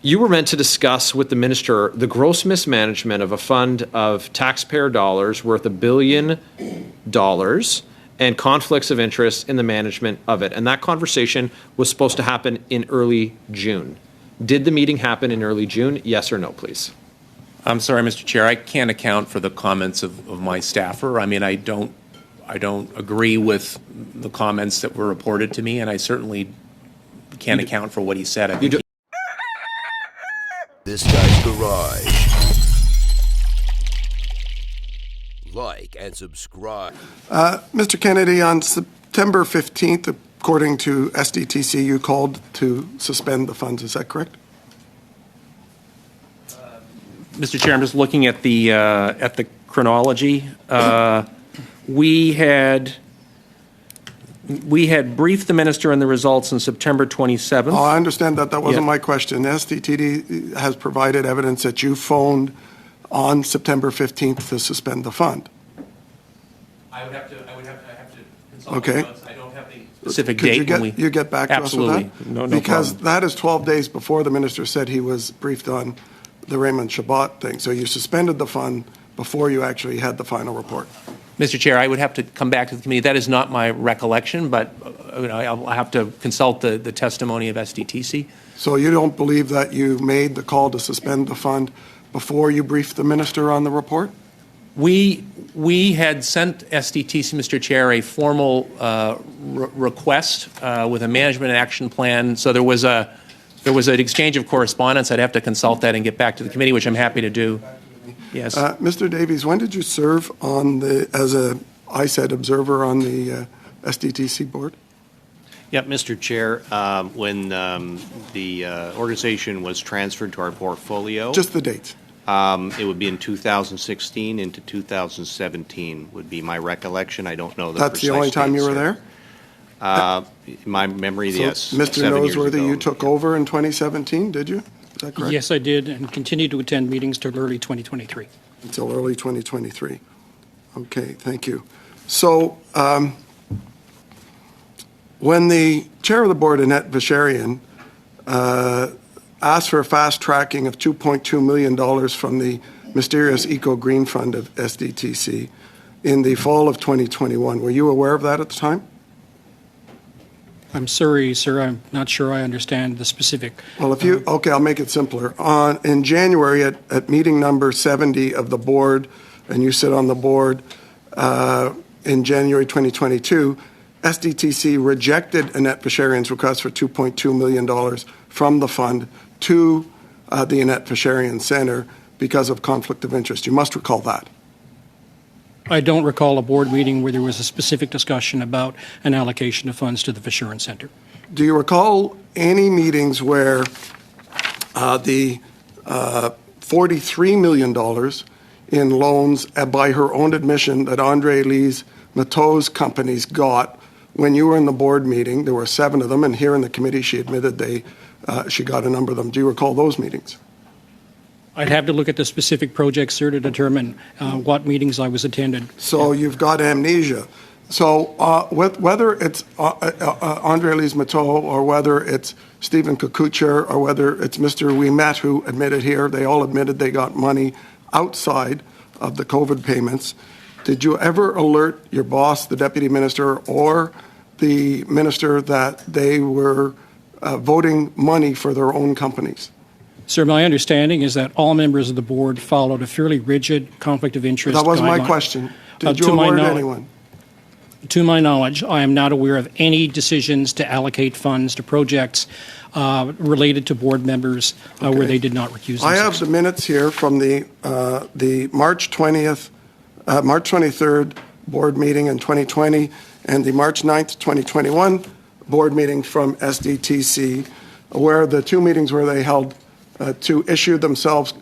You were meant to discuss with the minister the gross mismanagement of a fund of taxpayer dollars worth $1 billion and conflicts of interest in the management of it. And that conversation was supposed to happen in early June. Did the meeting happen in early June? Yes or no, please? I'm sorry, Mr. Chair. I can't account for the comments of my staffer. I mean, I don't agree with the comments that were reported to me, and I certainly can't account for what he said. I think This Guy's Garage. Like and subscribe. Mr. Kennedy, on September 15th, according to SDTC, you called to suspend the funds. Is that correct? Mr. Chair, I'm just looking at the chronology. We had briefed the minister on the results on September 27th. Oh, I understand that. That wasn't Yeah. my question. SDTD has provided evidence that you phoned on September 15th to suspend the fund. I would have to consult Okay. the notes. I don't have the specific Could date. you get back to Absolutely. us with that? No because problem. that is 12 days before the minister said he was briefed on the Raymond Chabot thing. So you suspended the fund before you actually had the final report. Mr. Chair, I would have to come back to the committee. That is not my recollection, but I'll have to consult the testimony of SDTC. So you don't believe that you made the call to suspend the fund before you briefed the minister on the report? We had sent SDTC, Mr. Chair, a formal request with a management action plan. So there was an exchange of correspondence. I'd have to consult that and get back to the committee, which I'm happy to do. Yes. Mr. Davies, when did you serve as a ISED observer on the SDTC board? Yeah, Mr. Chair, when the organization was transferred to our portfolio, Just the dates. it would be in 2016 into 2017 would be my recollection. I don't know the That's the precise only time date, you were sir. there? My memory, So, yes. Mr. 7 years Noseworthy, ago. you took over in 2017, did you? Is that correct? Yes, I did, and continued to attend meetings till early 2023. Until early 2023. Okay, thank you. So when the chair of the board, Annette Vacherian, asked for a fast tracking of $2.2 million from the mysterious Eco Green Fund of SDTC in the fall of 2021, were you aware of that at the time? I'm sorry, sir, I'm not sure I understand the specific. Well, if you, okay, I'll make it simpler. In January, at meeting number 70 of the board, and you sit on the board in January 2022, SDTC rejected Annette Vacherian's request for $2.2 million from the fund to the Annette Vacherian Center because of conflict of interest. You must recall that. I don't recall a board meeting where there was a specific discussion about an allocation of funds to the Vacherian Center. Do you recall any meetings where the $43 million in loans by her own admission that Andre Lee's Mateau's companies got when you were in the board meeting? There were 7 of them, and here in the committee she admitted she got a number of them. Do you recall those meetings? I'd have to look at the specific projects, sir, to determine what meetings I was attended. So you've got amnesia. So whether it's Andre Lee's Mateau or whether it's Stephen Kukucher or whether it's Mr. Ouimet who admitted here, they all admitted they got money outside of the COVID payments. Did you ever alert your boss, the deputy minister, or the minister that they were voting money for their own companies? Sir, my understanding is that all members of the board followed a fairly rigid conflict of interest That was my guideline. question. Did you alert anyone? To my knowledge, I am not aware of any decisions to allocate funds to projects related to board members where they did not recuse themselves. I have the minutes here from the March 23rd board meeting in 2020 and the March 9th, 2021 board meeting from SDTC, where the 2 meetings where they held to issue themselves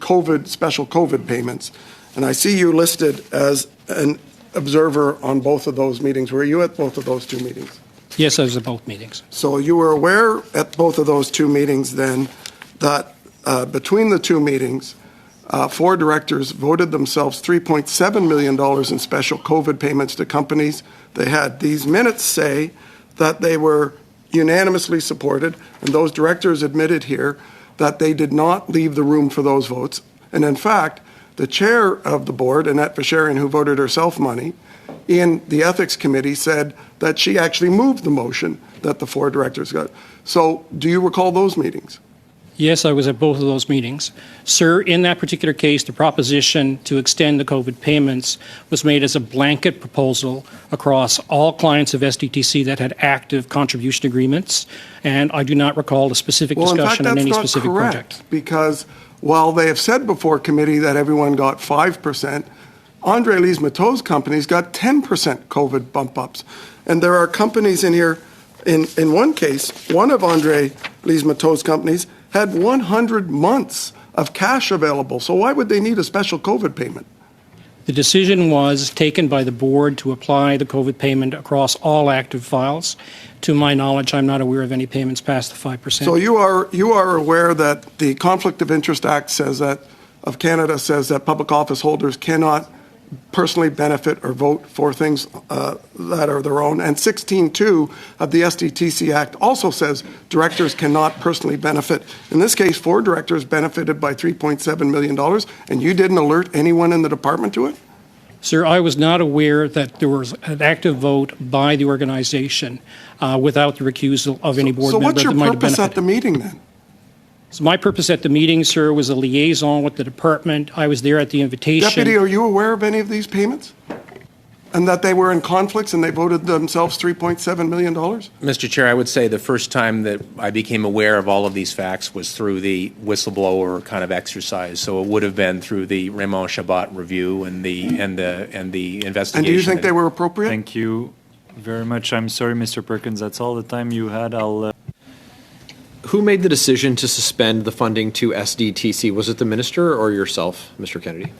special COVID payments. And I see you listed as an observer on both of those meetings. Were you at both of those 2 meetings? Yes, I was at both meetings. So you were aware at both of those 2 meetings then that between the 2 meetings, 4 directors voted themselves $3.7 million in special COVID payments to companies. They had these minutes say that they were unanimously supported, and those directors admitted here that they did not leave the room for those votes. And in fact, the chair of the board, Annette Basharian, who voted herself money, in the ethics committee said that she actually moved the motion that the 4 directors got. So do you recall those meetings? Yes, I was at both of those meetings. Sir, in that particular case, the proposition to extend the COVID payments was made as a blanket proposal across all clients of SDTC that had active contribution agreements, and I do not recall a specific discussion on any specific project. Well, in fact, that's not correct, because while they have said before committee that everyone got 5%, Andre Lise Mateau's companies got 10% COVID bump ups. And there are companies in here, in one case, one of Andre Lise Mateau's companies had 100 months of cash available. So why would they need a special COVID payment? The decision was taken by the board to apply the COVID payment across all active files. To my knowledge, I'm not aware of any payments past the 5%. So you are aware that the Conflict of Interest Act says that, of Canada, says that public office holders cannot personally benefit or vote for things that are their own. And 16.2 of the SDTC Act also says directors cannot personally benefit. In this case, 4 directors benefited by $3.7 million, and you didn't alert anyone in the department to it? Sir, I was not aware that there was an active vote by the organization without the recusal of any board So member what's your that might have purpose at benefited. the meeting then? So my purpose at the meeting, sir, was a liaison with the department. I was there at the invitation. Deputy, are you aware of any of these payments? And that they were in conflicts and they voted themselves $3.7 million? Mr. Chair, I would say the first time that I became aware of all of these facts was through the whistleblower kind of exercise. So it would have been through the Raymond Chabot review and the investigation. And do you think they were appropriate? Thank you very much. I'm sorry, Mr. Perkins. That's all the time you had. Who made the decision to suspend the funding to SDTC? Was it the minister or yourself, Mr. Kennedy?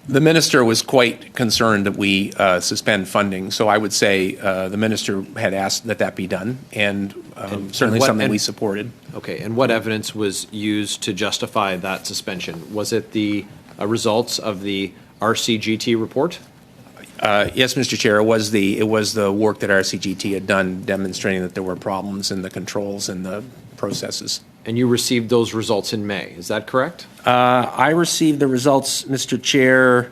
The minister was quite concerned that we suspend funding, so I would say the minister had asked that that be done, and certainly something we supported. Okay, and what evidence was used to justify that suspension? Was it the results of the RCGT report? Yes, Mr. Chair, it was the work that RCGT had done demonstrating that there were problems in the controls and the processes. And you received those results in May, is that correct? I received the results, Mr. Chair.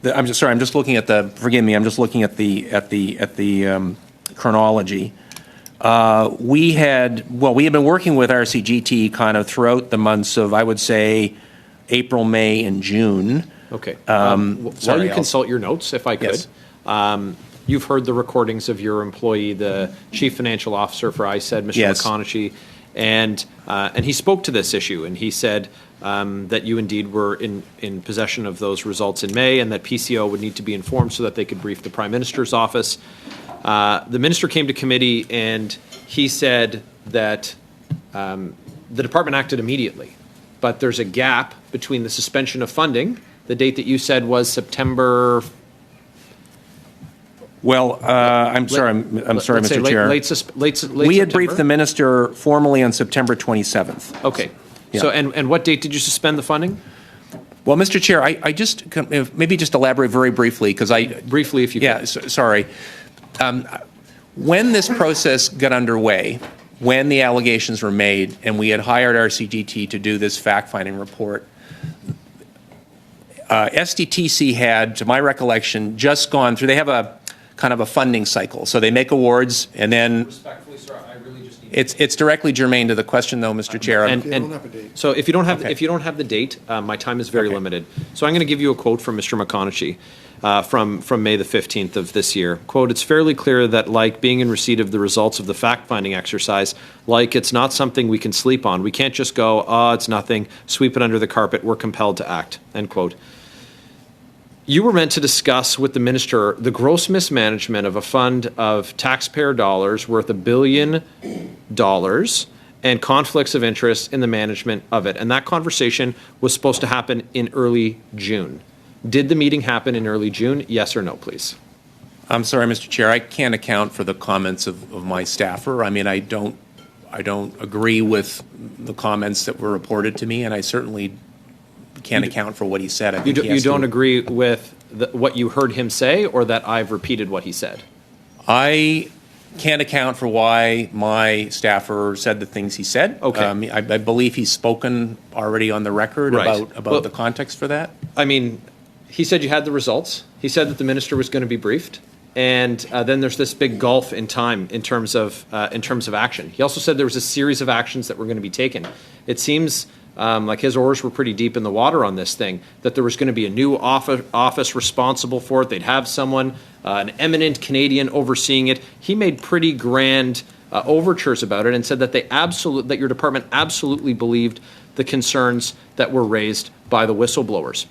I'm just looking at the. Forgive me. I'm just looking at the chronology. We had been working with RCGT kind of throughout the months of, I would say, April, May, and June. Okay. While you consult your notes, if I could. Yes. You've heard the recordings of your employee, the chief financial officer for ISED, Mr. Yes. McConaughey, and he spoke to this issue, and he said that you indeed were in possession of those results in May, and that PCO would need to be informed so that they could brief the Prime Minister's office. The minister came to committee, and he said that the department acted immediately, but there's a gap between the suspension of funding. The date that you said was September. Well, I'm sorry, Mr. Chair. Late we had September? briefed the minister formally on September 27th. Okay. Yeah. So, and what date did you suspend the funding? Well, Mr. Chair, I just maybe just elaborate very briefly because Briefly, if you yeah, could. sorry. When this process got underway, when the allegations were made, and we had hired RCGT to do this fact-finding report, SDTC had, to my recollection, just gone through. They have a kind of a funding cycle, so they make awards, and then. Respectfully, sir, I really just need. It's directly germane to the question, though, Mr. Chair. So if you don't have Okay. if you don't have the date, my time is very limited. So I'm going to give you a quote from Mr. McConaughey from May the 15th of this year. Quote, "It's fairly clear that like being in receipt of the results of the fact-finding exercise, like it's not something we can sleep on. We can't just go, it's nothing, sweep it under the carpet. We're compelled to act." End quote. You were meant to discuss with the minister the gross mismanagement of a fund of taxpayer dollars worth $1 billion and conflicts of interest in the management of it. And that conversation was supposed to happen in early June. Did the meeting happen in early June? Yes or no, please? I'm sorry, Mr. Chair. I can't account for the comments of my staffer. I mean, I don't agree with the comments that were reported to me, and I certainly can't account for what he said. I think You don't agree with what you heard him say, or that I've repeated what he said? I can't account for why my staffer said the things he said. Okay. I believe he's spoken already on the record Right. about Well, the context for that. I mean, he said you had the results. He said that the minister was going to be briefed. And then there's this big gulf in time in terms of action. He also said there was a series of actions that were going to be taken. It seems like his oars were pretty deep in the water on this thing, that there was going to be a new office responsible for it. They'd have someone, an eminent Canadian, overseeing it. He made pretty grand overtures about it and said that that your department absolutely believed the concerns that were raised by the whistleblowers.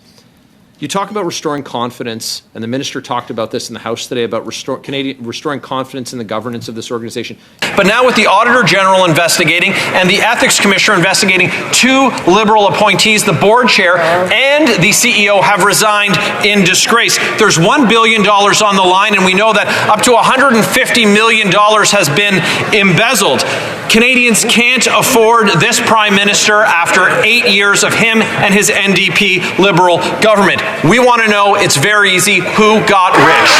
You talk about restoring confidence, and the minister talked about this in the House today about restoring confidence in the governance of this organization. But now with the Auditor General investigating and the Ethics Commissioner investigating 2 Liberal appointees, the board chair and the CEO have resigned in disgrace. There's $1 billion on the line, and we know that up to $150 million has been embezzled. Canadians can't afford this Prime Minister after 8 years of him and his NDP Liberal government. We want to know, it's very easy, who got rich?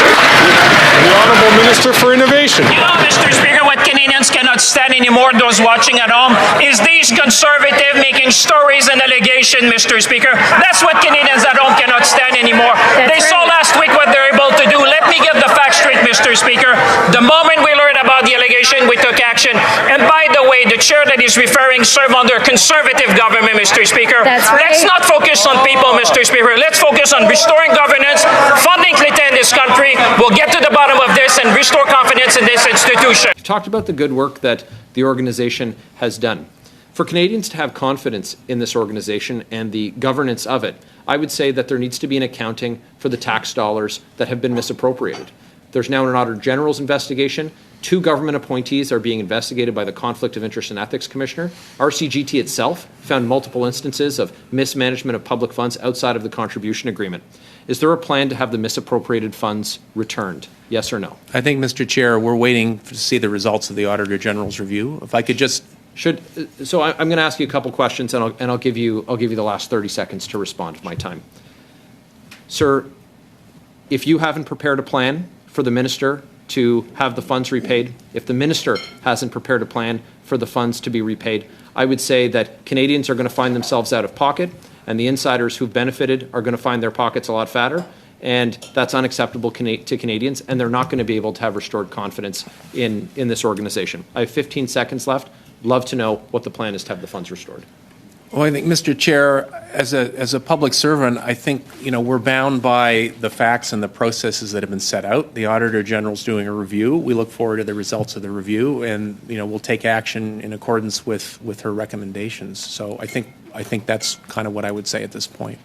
The Honourable Minister for Innovation. You know, Mr. Speaker, what Canadians cannot stand anymore, those watching at home, is these conservatives making stories and allegations, Mr. Speaker. That's what Canadians at home cannot stand anymore. They saw last week what they're able to do. Let me get the facts straight, Mr. Speaker. The moment we learned about the allegation, we took action. And by the way, the chair that is referring served under a conservative government, Mr. Speaker. That's right. Let's not focus on people, Mr. Speaker. Let's focus on restoring governance, funding Clinton in this country. We'll get to the bottom of this and restore confidence in this institution. You've talked about the good work that the organization has done. For Canadians to have confidence in this organization and the governance of it, I would say that there needs to be an accounting for the tax dollars that have been misappropriated. There's now an Auditor General's investigation. 2 government appointees are being investigated by the Conflict of Interest and Ethics Commissioner. RCGT itself found multiple instances of mismanagement of public funds outside of the contribution agreement. Is there a plan to have the misappropriated funds returned? Yes or no? I think, Mr. Chair, we're waiting to see the results of the Auditor General's review. If I could just... So I'm going to ask you a couple questions, and I'll give you the last 30 seconds to respond to my time. Sir, if you haven't prepared a plan for the minister to have the funds repaid, if the minister hasn't prepared a plan for the funds to be repaid, I would say that Canadians are going to find themselves out of pocket, and the insiders who've benefited are going to find their pockets a lot fatter, and that's unacceptable to Canadians, and they're not going to be able to have restored confidence in this organization. I have 15 seconds left. Love to know what the plan is to have the funds restored. Well, I think, Mr. Chair, as a public servant, I think, we're bound by the facts and the processes that have been set out. The Auditor General's doing a review. We look forward to the results of the review, and, we'll take action in accordance with her recommendations. So I think that's kind of what I would say at this point.